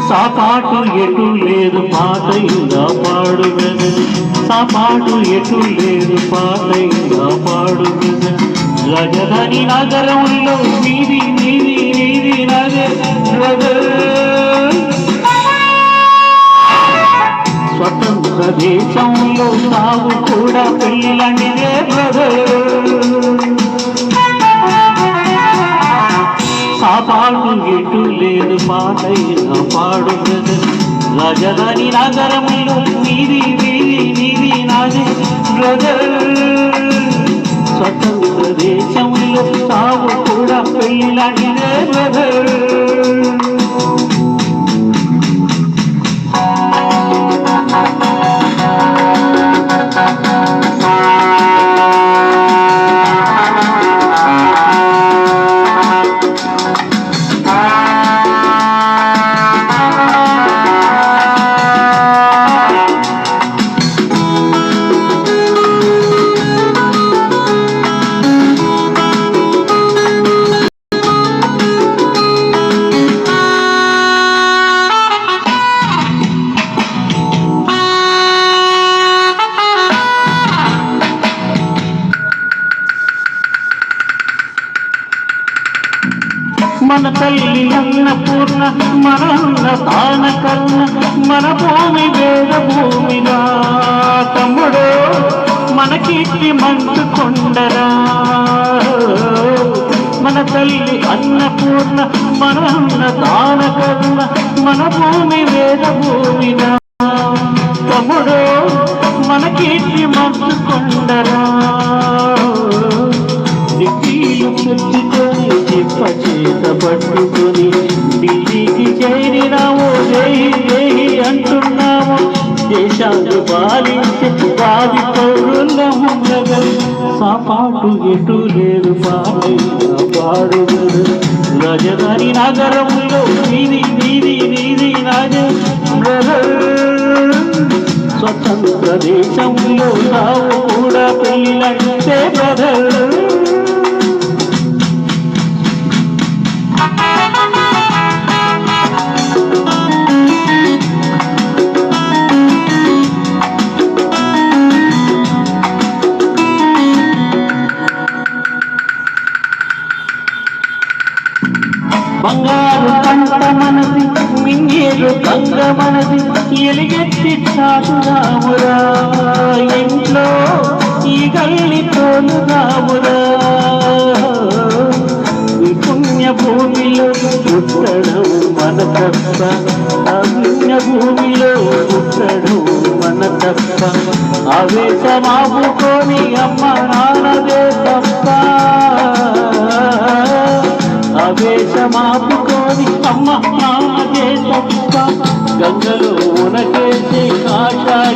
సాపాటు ఎటు లేదు పాటైందా పాడుగను సాపాటు ఎటు లేదు పాటైందా పాడుగను రాజధాని నగరంలో నీది నీది నీది నగర స్వతంత్ర దేశంలో తావు కూడా పెళ్ళండిదే బ్రదర్ సాపాటు ఎటు లేదు పాటైనా పాడు బ్రదర్ రాజధాని నగరంలో నీది నీది నీది నాది బ్రదర్ స్వతంత్ర దేశంలో తావు కూడా పెళ్ళండిదే బ్రదర్ మన తల్లి అన్నపూర్ణ మన తాన కర్ణ మన భూమి వేద భూమిరా తమ్ముడు మన కీర్తి మంచు కొండరా మన తల్లి అన్నపూర్ణ మన తాన కర్ణ మన భూమి వేద భూమిరా తమ్ముడు మన కీర్తి మంచు కొండరా దిక్కీలు పెట్టుకొని చేత పట్టుకొని ఢిల్లీకి చేరినాము జై జై అంటున్నాము దేశాన్ని పాలించే వాది పౌరులము సాపాటు ఎటు లేదు పాడైనా పాడుగడు రాజధాని నగరంలో నీది నీది నీది నగరం స్వతంత్ర దేశంలో తావు కూడా పెళ్ళంటే బ్రదర్ బంగారు పంట మనది మింగేరు గంగ మనది ఎలిగెత్తి చాటురామురా ఇంట్లో ఈ గల్లి తోలురామురా ఈ పుణ్య భూమిలో పుట్టడం మన తప్ప పుణ్య భూమిలో పుట్టడం మన తప్ప ఆవేశమాపుకొని అమ్మ నాన్నదే తప్ప ఆవేశమాపుకొని అమ్మ నాన్నదే తప్ప గంగలో ఉనకేసి కాషాయ